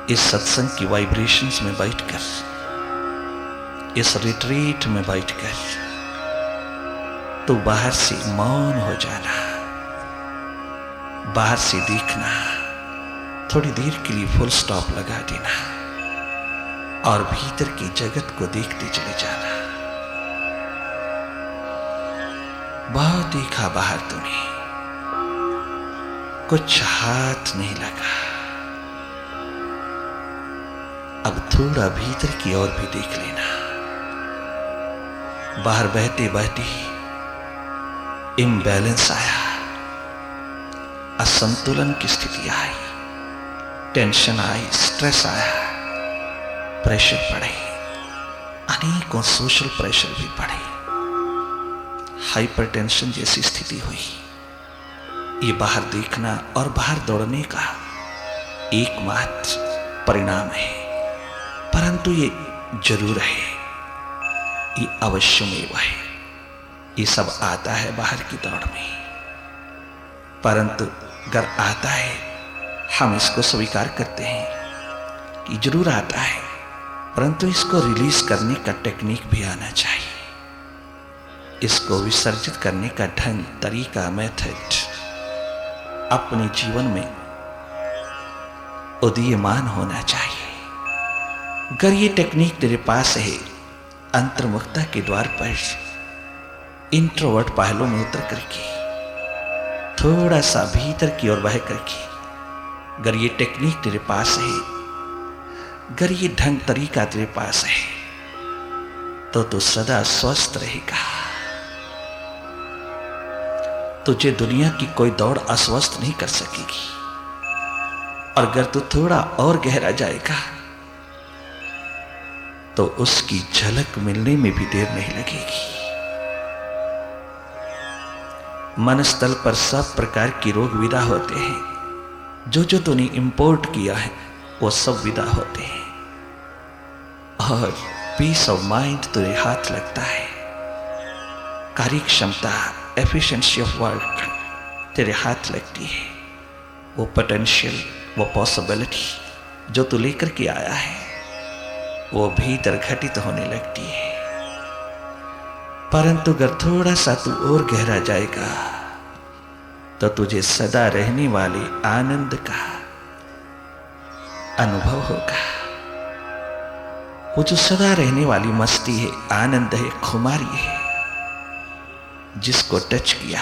इस सत्संग की वाइब्रेशंस में बैठकर, इस रिट्रीट में बैठकर तो बाहर से मौन हो जाना, बाहर से देखना, थोड़ी देर के लिए फुल स्टॉप लगा देना और भीतर की जगत को देखते चले जाना। बहुत देखा बाहर तुम्हें, कुछ हाथ नहीं लगा। अब थोड़ा भीतर की ओर भी देख लेना। बाहर बहते बहते इम्बैलेंस आया, असंतुलन की स्थिति आई, टेंशन आई, स्ट्रेस आया, प्रेशर पड़े, अनेकों सोशल प्रेशर भी पड़े, हाइपरटेंशन जैसी स्थिति हुई। ये बाहर देखना और बाहर दौड़ने का एकमात्र परिणाम है, परंतु ये जरूर है, ये अवश्यमेव है। ये सब आता है बाहर की दौड़ में, परंतु अगर आता है हम इसको स्वीकार करते हैं कि जरूर आता है, परंतु इसको रिलीज करने का टेक्निक भी आना चाहिए। इसको विसर्जित करने का ढंग, तरीका, मेथड अपने जीवन में उदीयमान होना चाहिए। अगर ये टेक्निक तेरे पास है, अंतर्मुखता के द्वार पर इंट्रोवर्ट पहलू में उतर करके थोड़ा सा भीतर की ओर बह करके, अगर ये टेक्निक तेरे पास है, अगर ये ढंग तरीका तेरे पास है, तो तू सदा स्वस्थ रहेगा। तुझे दुनिया की कोई दौड़ अस्वस्थ नहीं कर सकेगी। और अगर तू थोड़ा और गहरा जाएगा तो उसकी झलक मिलने में भी देर नहीं लगेगी। मन स्थल पर सब प्रकार की रोग विदा होते हैं। जो जो तूने इंपोर्ट किया है वो सब विदा होते हैं और पीस ऑफ माइंड तुझे हाथ लगता है। कार्य क्षमता, एफिशिएंसी ऑफ वर्क तेरे हाथ लगती है। वो पोटेंशियल, वो पॉसिबिलिटी जो तू लेकर के आया है वो भीतर घटित होने लगती है। परंतु अगर थोड़ा सा तू और गहरा जाएगा तो तुझे सदा रहने वाले आनंद का अनुभव होगा। वो जो सदा रहने वाली मस्ती है, आनंद है, खुमारी है, जिसको टच किया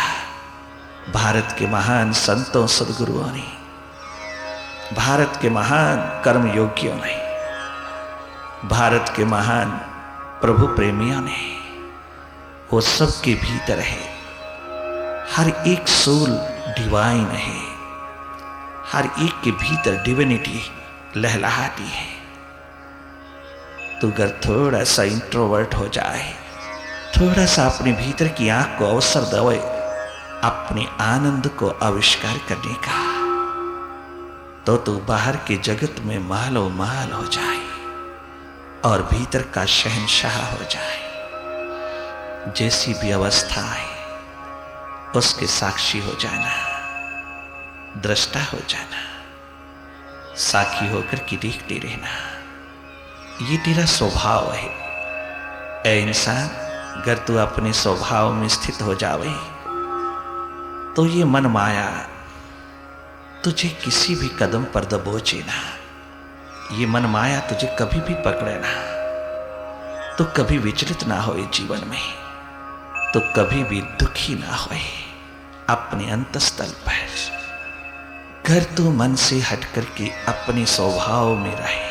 भारत के महान संतों, सदगुरुओं ने, भारत के महान कर्मयोगियों ने, भारत के महान प्रभु प्रेमियों ने, वो सबके भीतर है। हर एक सोल डिवाइन है, हर एक के भीतर डिविनिटी लहलहाती है। तो अगर थोड़ा सा इंट्रोवर्ट हो जाए, थोड़ा सा अपने भीतर की आंख को अवसर दे अपने आनंद को आविष्कार करने का, तो तू बाहर के जगत में मालो माल हो जाए और भीतर का शहंशाह हो जाए। जैसी भी अवस्था है उसके साक्षी हो जाना, दृष्टा हो जाना, साक्षी होकर के देखते रहना। ये तेरा स्वभाव है। ऐ इंसान, अगर तू अपने स्वभाव में स्थित हो जावे तो ये मन माया तुझे किसी भी कदम पर दबोचे ना। ये मन माया तुझे कभी भी पकड़े ना, तो कभी विचलित ना होए जीवन में, तो कभी भी दुखी ना होए अपने अंतस्थल पर। घर तू मन से हट करके अपने स्वभाव में रहे।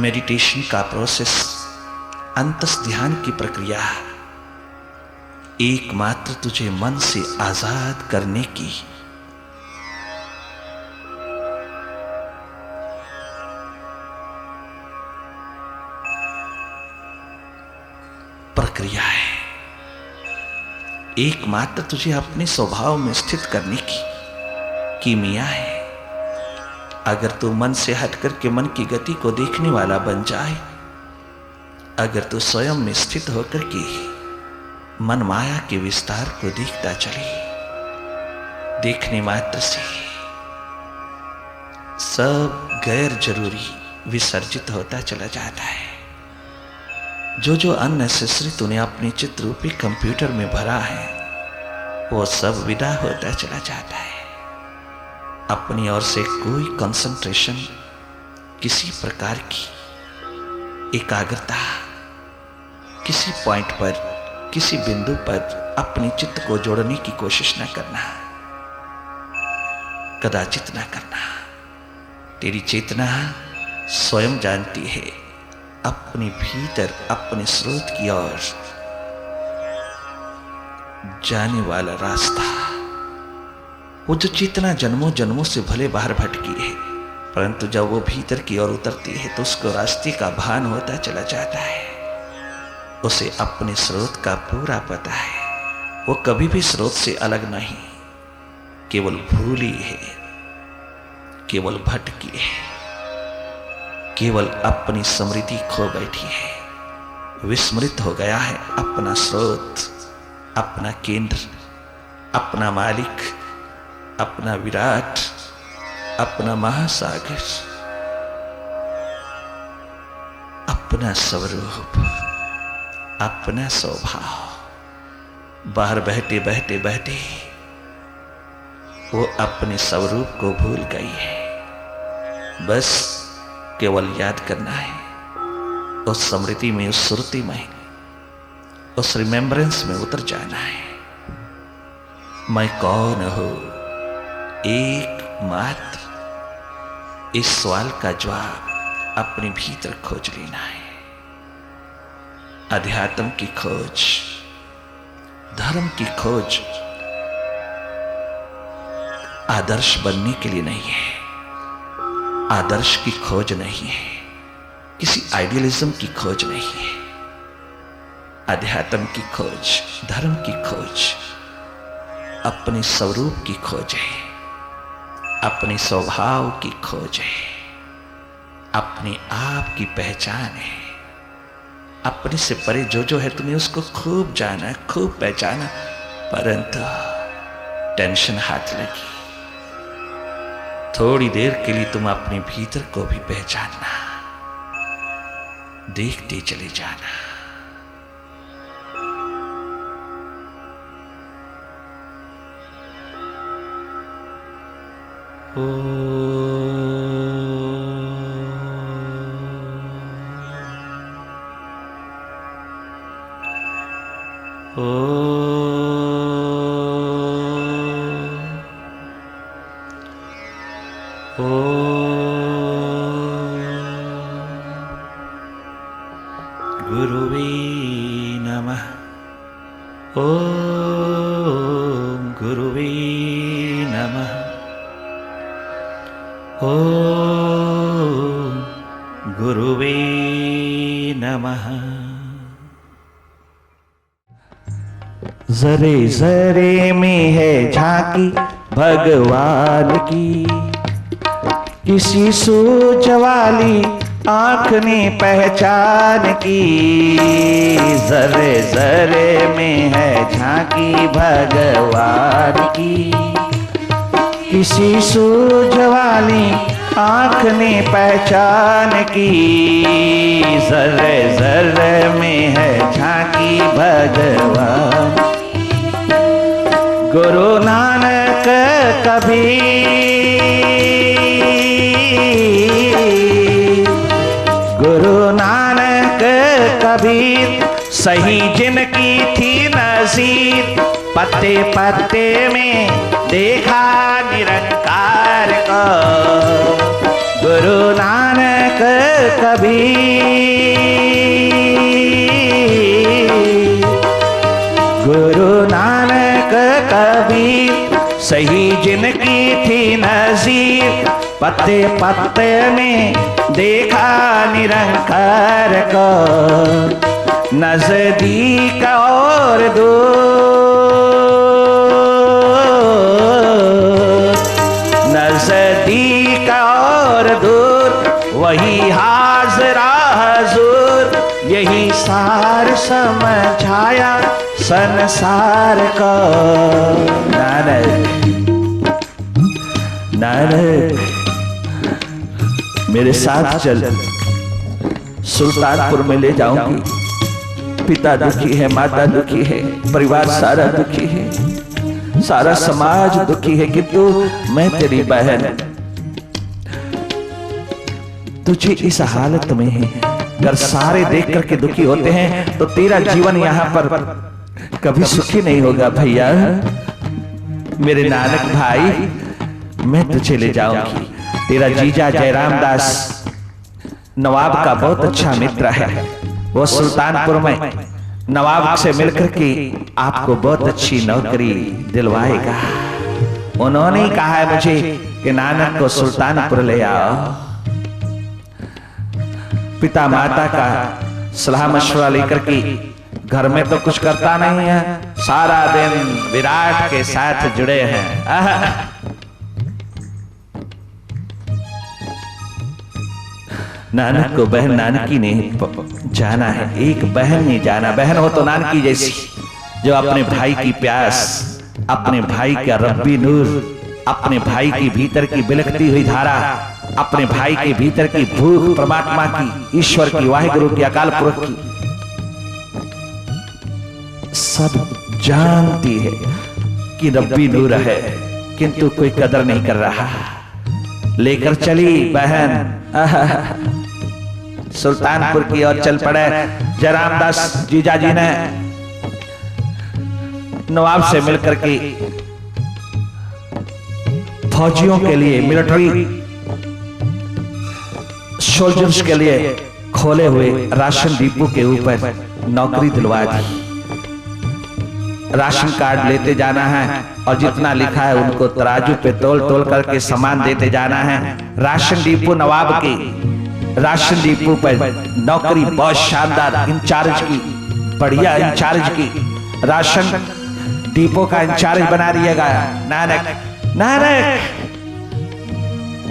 मेडिटेशन का प्रोसेस, अंतस ध्यान की प्रक्रिया एकमात्र तुझे मन से आजाद करने की प्रक्रिया है, एकमात्र तुझे अपने स्वभाव में स्थित करने की कीमिया है। अगर तू मन से हट करके मन की गति को देखने वाला बन जाए, अगर तू स्वयं में स्थित होकर के मन माया के विस्तार को देखता चले, देखने मात्र से सब गैर जरूरी विसर्जित होता चला जाता है। जो अननेसेसरी तूने अपने चित्र रूपी कंप्यूटर में भरा है वो सब विदा होता चला जाता है। अपनी ओर से कोई कंसंट्रेशन, किसी प्रकार की एकाग्रता, किसी पॉइंट पर, किसी बिंदु पर अपने चित्त को जोड़ने की कोशिश न करना, कदाचित न करना। तेरी चेतना स्वयं जानती है अपने भीतर, अपने स्रोत की ओर जाने वाला रास्ता। वो जो चेतना जन्मों जन्मों से भले बाहर भटकी है, परंतु जब वो भीतर की ओर उतरती है तो उसको रास्ते का भान होता चला जाता है। उसे अपने स्रोत का पूरा पता है। वो कभी भी स्रोत से अलग नहीं, केवल भूली है, केवल भटकी है, केवल अपनी स्मृति खो बैठी है। विस्मृत हो गया है अपना स्रोत, अपना केंद्र, अपना मालिक, अपना विराट, अपना महासागर, अपना स्वरूप, अपना स्वभाव। बाहर बहते बहते बहते वो अपने स्वरूप को भूल गई है। बस केवल याद करना है, उस स्मृति में, उस सुरती में, उस रिमेम्बरेंस में उतर जाना है। मैं कौन हूं? एकमात्र इस सवाल का जवाब अपने भीतर खोज लेना है। अध्यात्म की खोज, धर्म की खोज आदर्श बनने के लिए नहीं है, आदर्श की खोज नहीं है, किसी आइडियलिज्म की खोज नहीं है। अध्यात्म की खोज, धर्म की खोज अपने स्वरूप की खोज है, अपने स्वभाव की खोज है, अपने आप की पहचान है। अपने से परे जो है तुम्हें उसको खूब जाना, खूब पहचाना, परंतु टेंशन हाथ लगी। थोड़ी देर के लिए तुम अपने भीतर को भी पहचानना, देखते चले जाना। गुरुवे नमः। ओम गुरुवे नमः। ओम गुरुवे नमः। जरे जरे में है झांकी भगवान की, किसी सूझ वाली आंख ने पहचान की। जरे जरे में है झांकी भगवान की, किसी सूझ वाली आंख ने पहचान की। जरे जरे में है झांकी भगवान। गुरु नानक कबीर, गुरु नानक कबीर सही जिनकी थी नसीब। पत्ते पत्ते में देखा निरंकार को। गुरु नानक कबीर, गुरु नानक कबीर सही जिनकी थी नसीब। पत्ते पत्ते में देखा निरंकार को। नजदीक और दूर, नजदीक और दूर वही हाजरा हजूर। यही सार समझाया संसार को। नानक नानक मेरे साथ चल, सुल्तानपुर में ले जाऊंगी। पिता दुखी है, माता दुखी है, परिवार सारा दुखी है, सारा समाज दुखी है, किंतु मैं तेरी बहन, तुझे इस हालत में है। अगर सारे देख करके दुखी होते हैं तो तेरा जीवन यहाँ पर कभी सुखी नहीं होगा। भैया, मेरे नानक भाई, मैं तुझे ले जाऊंगी। तेरा जीजा जयराम दास नवाब का बहुत अच्छा मित्र है, वो सुल्तानपुर में नवाब से मिलकर के आपको बहुत अच्छी नौकरी दिलवाएगा। उन्होंने कहा है मुझे कि नानक को सुल्तानपुर ले आओ। पिता माता का सलाह मशवरा लेकर के घर में तो कुछ करता नहीं है, सारा दिन विराट के साथ जुड़े हैं। नानक को बहन नानकी ने जाना है, एक बहन ने जाना। बहन हो तो नानकी जैसी, जो अपने भाई की प्यास, अपने भाई का रब्बी नूर, अपने भाई के भीतर की बिलखती हुई धारा, अपने भाई के भीतर की भूख परमात्मा की, ईश्वर की, वाहिगुरु की, अकाल पुरख की सब जानती है कि रब्बी नूर है, किंतु कोई कदर नहीं कर रहा। लेकर चली बहन सुल्तानपुर की ओर चल पड़े। जयराम दास जीजा जी ने नवाब से मिलकर के फौजियों के लिए, मिलिट्री सोल्जर्स के लिए खोले हुए राशन डिपो के ऊपर नौकरी दिलवा दी। राशन कार्ड लेते जाना है और जितना लिखा है उनको तराजू पे तोल तोल करके सामान देते जाना है। राशन डिपो नवाब की राशन डिपो पर नौकरी बहुत शानदार, इंचार्ज की, बढ़िया इंचार्ज की, राशन डिपो का इंचार्ज बना दिया गया। नानक नानक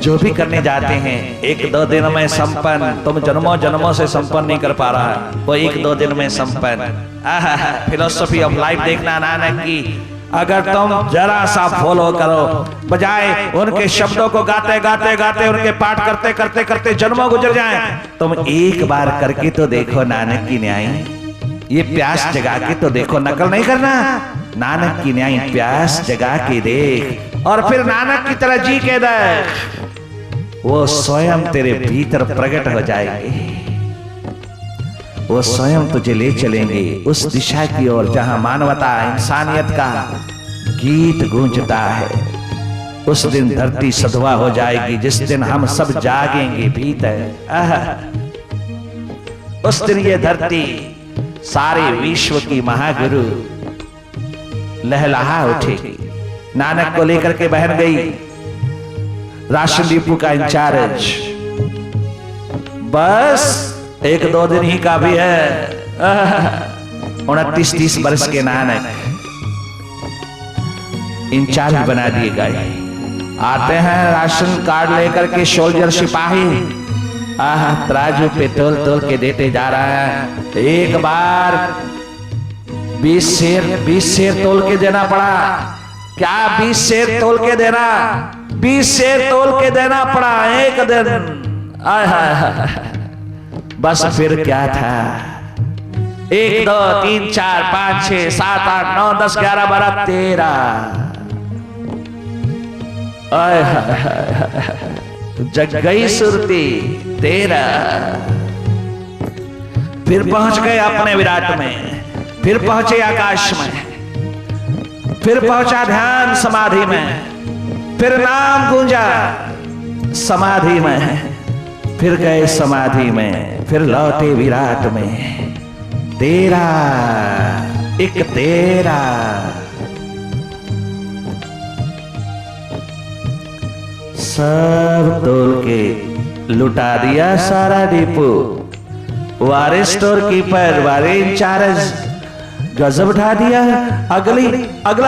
जो भी करने जाते हैं 1-2 दिन में संपन्न, तुम जन्मों जन्मों से संपन्न नहीं कर पा रहा है, वो 1-2 दिन में संपन्न। फिलोसफी ऑफ लाइफ देखना नानक की। अगर तुम जरा सा फॉलो करो, बजाय उनके शब्दों को गाते गाते गाते, उनके पाठ करते करते करते जन्मों गुजर जाएं, तुम एक बार करके तो देखो नानक की न्याय। ये प्यास जगा के तो देखो, नकल नहीं करना। नानक की न्याय प्यास जगा के देख और फिर नानक की तरह जी के देख, वो स्वयं तेरे भीतर प्रकट हो जाएंगे। वो स्वयं तुझे ले चलेंगे उस दिशा की ओर जहां मानवता, इंसानियत का गीत गूंजता है। उस दिन धरती सधवा हो जाएगी, जिस दिन हम सब जागेंगे भीतर। उस दिन ये धरती सारे विश्व की महागुरु लहलहा उठेगी। नानक को लेकर के बहन गई राशन डिपो का इंचार्ज। बस 1-2 दिन ही का भी है। 29-30 वर्ष के नानक इंचार्ज बना दिए गए। आते हैं राशन कार्ड लेकर के सोल्जर सिपाही, तराजू पे तोल तोल के देते जा रहा है। एक बार 20 शेर तोल के देना पड़ा। क्या 20 शेर तोल के देना? 20 शेर तोल के देना पड़ा एक दिन। आय हाय, बस फिर क्या था? 1, 2, 3, 4, 5, 6, 7, 8, 9, 10, 11, 12, 13। आय हाय, जग गई सुरती 13। फिर पहुंच गए अपने विराट में, फिर पहुंचे आकाश में, फिर पहुंचा ध्यान समाधि में, फिर नाम गूंजा समाधि में, फिर गए समाधि में, फिर लौटे विराट में। 13 एक 13 सब तोल के लुटा दिया सारा डिपो। वारे स्टोर कीपर, वारे इंचार्ज गजब उठा दिया। अगला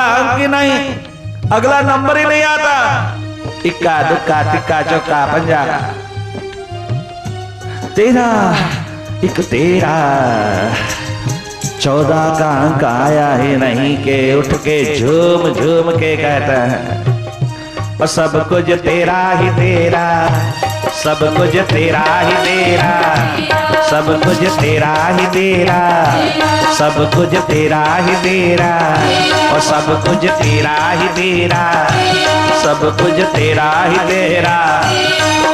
अंक ही नहीं, अगला नंबर ही नहीं आता। इक्का दुक्का टिक्का चौका पंजा 13 एक 13। 14 का अंक आया ही नहीं के उठ के झूम झूम के कहता है और सब कुछ तेरा ही तेरा, सब कुछ तेरा ही तेरा, सब कुछ तेरा ही तेरा, सब कुछ तेरा ही तेरा, और सब कुछ तेरा ही तेरा, सब कुछ तेरा ही तेरा,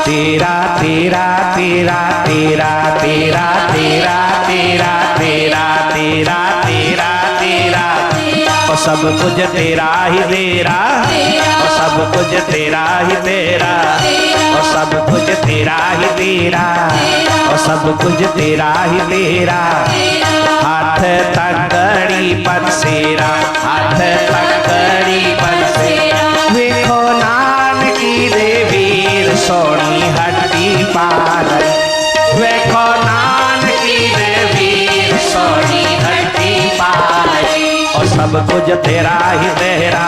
तेरा तेरा तेरा तेरा तेरा तेरा तेरा तेरा तेरा तेरा तेरा, और सब कुछ तेरा ही तेरा, और सब कुछ तेरा ही तेरा, और सब कुछ तेरा ही तेरा, और सब कुछ तेरा ही तेरा। हाथ तकड़ी पसेरा, हाथ तकड़ी पसेरा, देखो नानकी देवी सोनी हड्डी पाल, देखो नानकी देवी सोनी हड्डी पाल, और सब कुछ तेरा ही तेरा,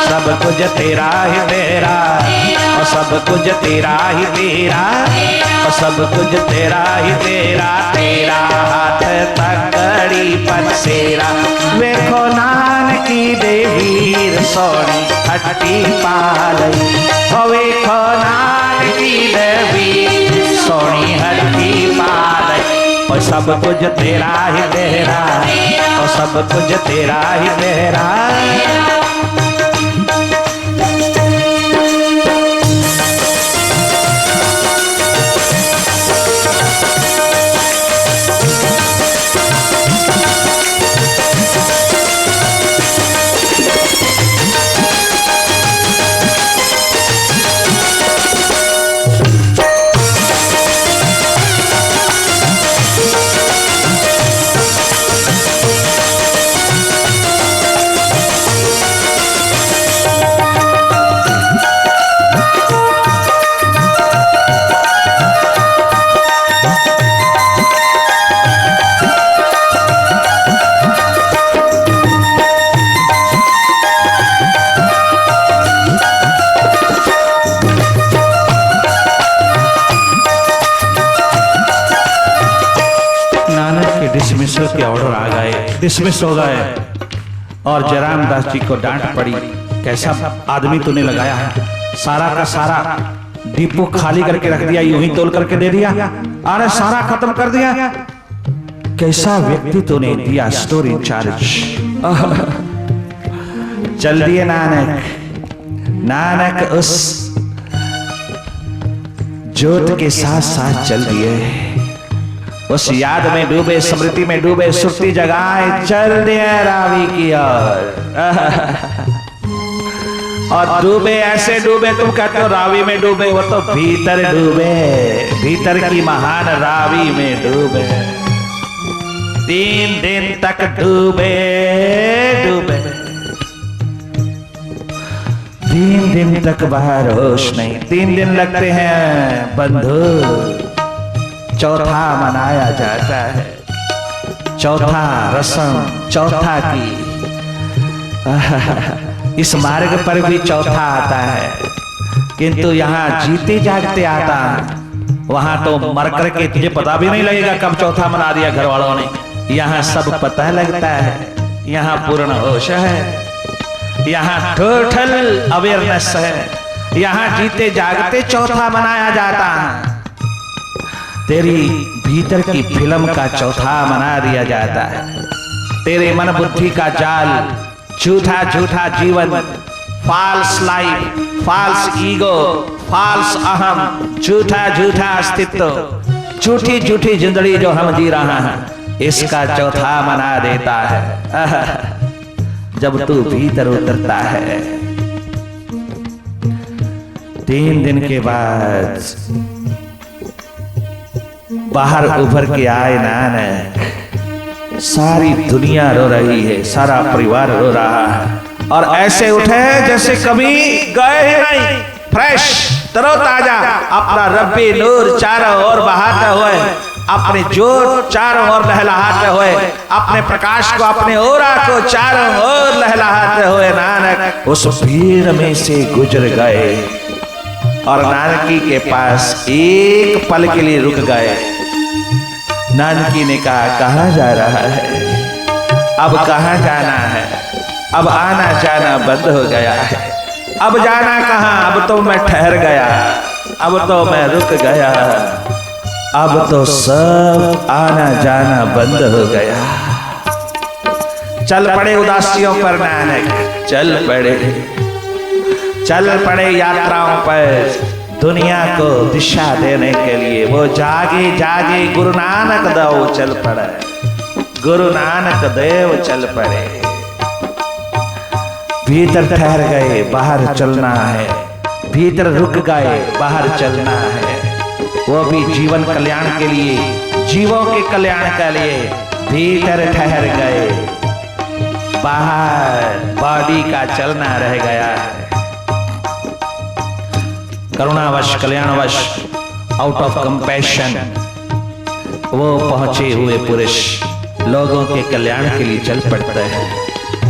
सब कुछ तेरा ही तेरा, और सब कुछ तेरा ही तेरा, और सब कुछ तेरा ही तेरा, तेरा हाथ तकड़ी पसेरा, देखो नानकी देवी सोनी हड्डी पाल, देखो नानकी देवी सोनी हड्डी पाल, और सब कुछ तेरा ही तेरा, और सब कुछ तेरा ही तेरा। डिसमिसल के ऑर्डर आ गए, डिसमिस हो गए, और जयराम दास जी को डांट पड़ी। कैसा आदमी तूने लगाया है, सारा का सारा डिपो खाली करके रख दिया, यूं ही तोल करके दे दिया, अरे सारा खत्म कर दिया। कैसा व्यक्ति तूने दिया स्टोर इंचार्ज। चल दिए नानक, नानक उस जोत के साथ साथ चल दिए, उस याद में डूबे, स्मृति में डूबे, सुर्ती जगाए चल दिए रावी की और डूबे ऐसे डूबे, तुम कहते हो रावी में डूबे, वो तो भीतर डूबे, भीतर की महान रावी में डूबे। 3 दिन तक डूबे डूबे, 3 दिन तक बाहर होश नहीं। 3 दिन लगते हैं बंधु, चौथा मनाया जाता है, चौथा रस्म, चौथा की इस मार्ग पर भी चौथा आता है, किंतु यहाँ जीते जागते आता है। वहां तो मर करके तुझे पता भी नहीं लगेगा कब चौथा मना दिया घर वालों ने। यहाँ सब पता लगता है, यहाँ पूर्ण होश है, यहाँ टोटल अवेयरनेस है, यहाँ जीते जागते चौथा मनाया जाता है। तेरी भीतर की फिल्म का चौथा मना दिया जाता है। तेरे मन बुद्धि का जाल, झूठा झूठा जीवन, false life, false ego, false अहम, झूठा झूठा अस्तित्व, झूठी झूठी जिंदगी जो हम जी रहा हैं, इसका चौथा मना देता है जब तू भीतर उतरता है। 3 दिन के बाद बाहर उभर के आए नानक, सारी दुनिया रो रही है, सारा परिवार रो रहा है, और ऐसे उठे जैसे कभी गए ही नहीं, फ्रेश तरोताजा, अपना रब्बी नूर चारों ओर बहाते हुए, अपने जोत चारों ओर लहलहाते हुए, अपने प्रकाश को, अपने ओरा को चारों ओर लहलहाते हुए नानक उस भीड़ में से गुजर गए, और नानकी के पास एक पल के लिए रुक गए। नानकी ने कहा, कहाँ जा रहा है, अब कहाँ जाना है, अब आना जाना बंद हो गया है, अब जाना कहाँ, अब तो मैं ठहर गया, अब तो मैं रुक गया, अब तो सब आना जाना बंद हो गया। चल पड़े उदासियों पर नानक, चल पड़े यात्राओं पर, दुनिया को दिशा देने के लिए। वो जागे जागे गुरु नानक देव चल पड़े, गुरु नानक देव चल पड़े। भीतर ठहर गए, बाहर चलना है, भीतर रुक गए, बाहर चलना है। वो भी जीवन कल्याण के लिए, जीवों के कल्याण के लिए। भीतर ठहर गए, बाहर बॉडी का चलना रह गया है। करुणावश, कल्याणवश, आउट ऑफ कंपैशन वो पहुंचे हुए पुरुष लोगों के कल्याण के लिए चल पड़ते हैं।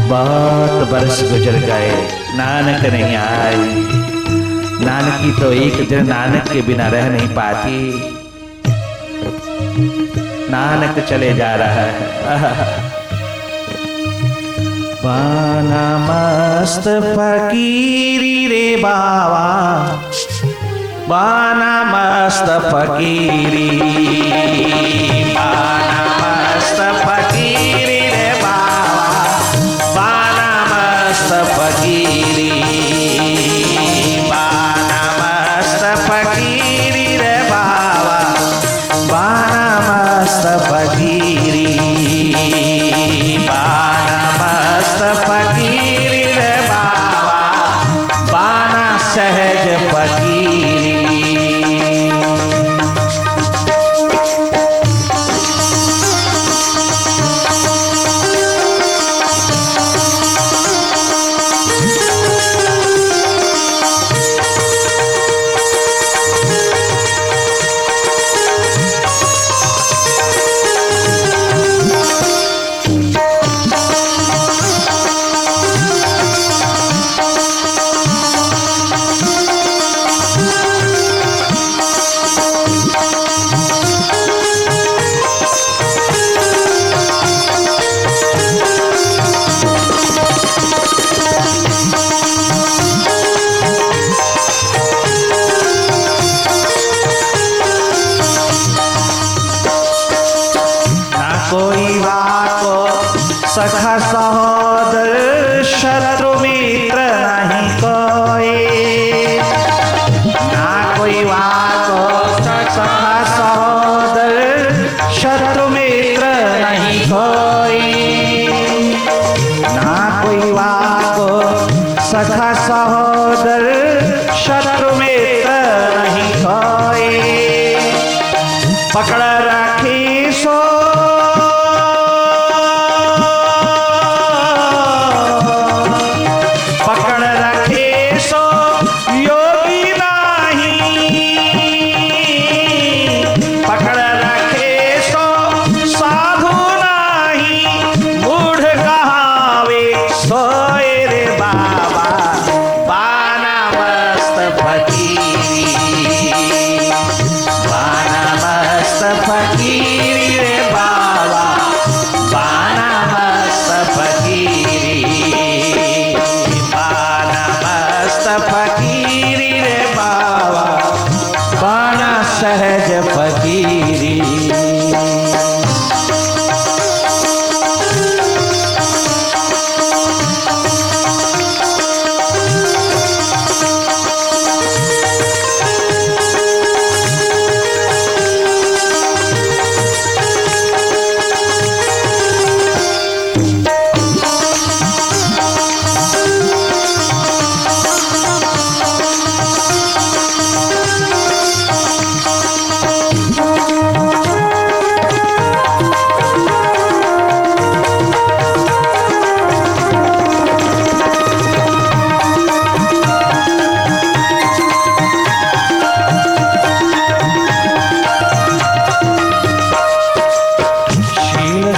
बहुत बरस गुजर गए, नानक नहीं आई। नानकी तो एक दिन नानक के बिना रह नहीं पाती। नानक चले जा रहा है। बाना मस्त फकीरी रे बाबा, बाना मस्त फकीरी, बाना मस्त फकीरी रे बाबा, बाना मस्त फकीरी, बाना मस्त फकीरी रे बाबा, बाना मस्त फकीरी, बाना मस्त फकीरी रे बाबा, बाना सहज फकीरी। सखा सहोदर शत्रु मित्र नहीं कोई, ना कोई वाको सखा सहोदर शत्रु मित्र नहीं कोई, ना कोई वाको सखा सहोदर शत्रु मित्र नहीं कोई। पकड़ रखी सो फकीरी रे बाबा, बाना मस्त फकीरी, बाना मस्त फकीरी रे बाबा, बाना सहज फकीरी।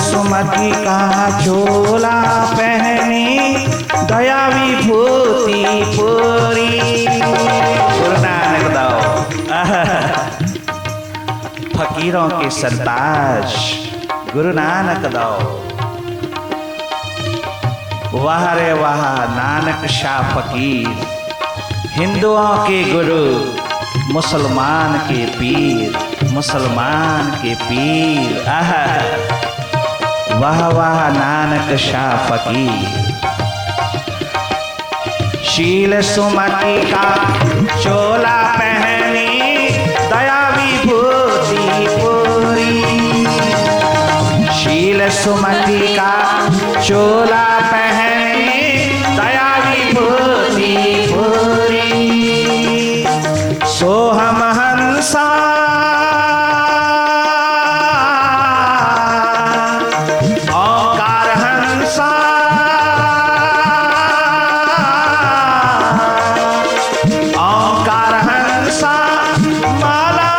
सुमति का चोला पहनी दया विभूति पूरी। गुरु नानक देव फकीरों के सरताज, गुरु नानक देव। वाह रे वाह, नानक शाह फकीर हिंदुओं के गुरु, मुसलमान के पीर, मुसलमान के पीर। आह, वाह वाह नानक शाह फकीर। शील सुमति का चोला पहनी दया विभूति पूरी। शील सुमति का चोला पहनी दया विभूति पूरी। सोहम हंसा ओंकार हंसा, ओंकार हंसा माला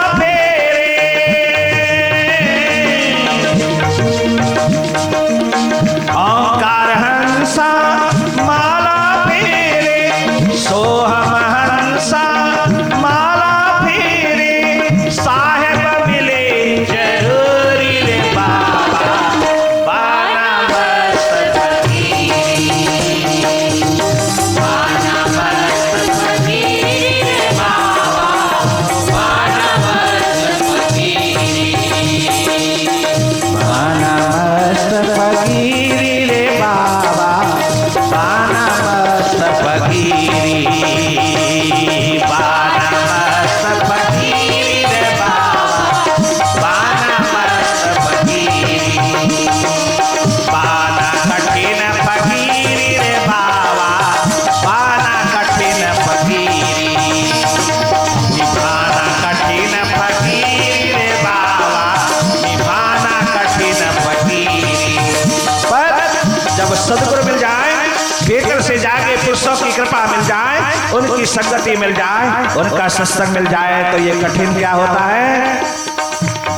ओंकार हंसा माला फेरे। सोहम हंसा माला फेरे। साहेब मिले जरूरी रे बाबा, बाना मस्त फकीर, बाना मस्त फकीर रे बाबा, बाना मस्त फकीर, बाना मस्त फकीरी रे बाबा, बाना मस्त फकीरी, बाना मस्त फकीरी रे बाबा, बाना मस्त फकीरी, बाना कठिन फकीरी रे बाबा, बाना कठिन फकीरी, निभाना कठिन फकीरी रे बाबा, निभाना कठिन फकीरी। पर जब सदगुरु मिल जाए, बेकर से जाके पुरुषों की कृपा मिल जाए, उनकी संगति मिल जाए, उनका सत्संग मिल जाए, तो ये कठिन क्या होता है?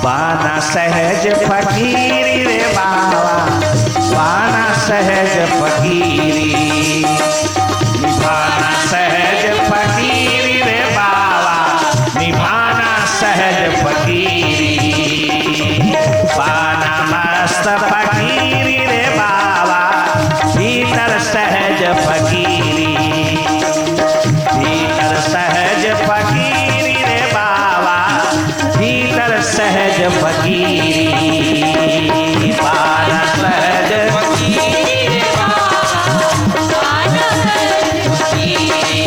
बाना सहज फकीरी रे बाबा, बाना सहज फकीरी, निभाना सहज फकीरी रे बाबा, निभाना सहज फकीरी, बाना मस्त फकीरी रे बाबा, भीतर सहज फकीरी, भीतर सहज फकीरी रे बाबा, भीतर सहज फकीरी, बाना सहज फकीरी रे बाबा, बाना सहज फकीरी।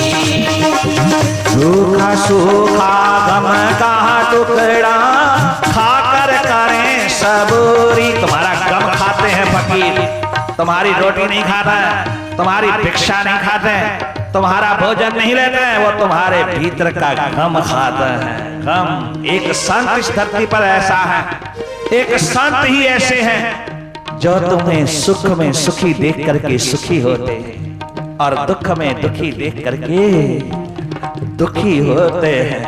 सूखा सूखा गम का टुकड़ा खाकर करें सबूरी। तुम्हारा गम खाते हैं फकीर, तुम्हारी रोटी नहीं खाता है, तुम्हारी भिक्षा नहीं खाते हैं, तुम्हारा भोजन नहीं लेते हैं, वो तुम्हारे भीतर का गम खाता है। गम। एक संत इस धरती पर ऐसा है, एक संत ही ऐसे हैं जो तुम्हें सुख में सुखी देख करके सुखी होते हैं और दुख में दुखी देख करके दुखी होते हैं।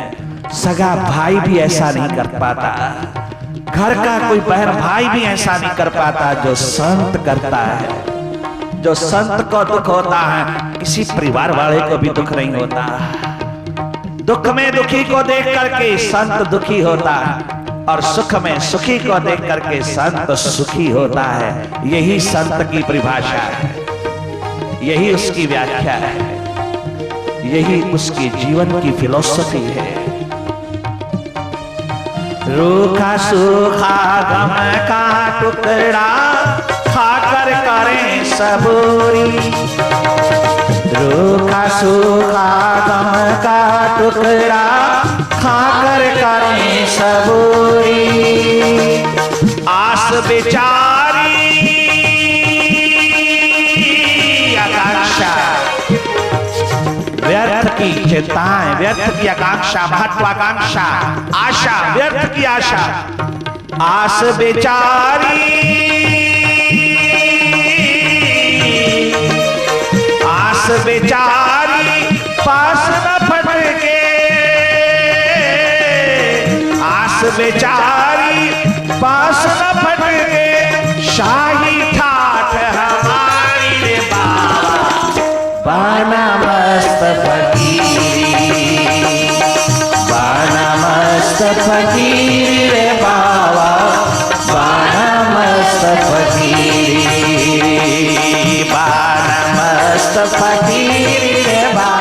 सगा भाई भी ऐसा नहीं कर पाता, घर का कोई बहन भाई भी ऐसा नहीं कर पाता जो संत करता है। जो संत को दुख होता है, किसी परिवार वाले को भी दुख नहीं होता। दुख में दुखी को देख करके संत दुखी होता है और सुख में सुखी को देख करके संत सुखी होता है। यही संत की परिभाषा है, यही उसकी व्याख्या है, यही उसके जीवन की फिलॉसफी है। रूखा सूखा गम का टुकड़ा खाकर करें सबूरी। रूखा सूखा गम का टुकड़ा खाकर करें सबूरी। आस बेचारी आकांक्षा, व्यर्थ की चिंताएं, व्यर्थ की आकांक्षा, महत्वाकांक्षा, आशा, व्यर्थ की आशा। आस बेचारी, आस बेचारी पास न फटके, आस बेचारी पास न फटके। शाही ठाठ हमारी रे बाबा, बाना मस्त फकीरी, बाना मस्त फकीरी रे बाबा, बाना मस्त फकीरी, बाना मस्त फकीरी रे बाबा।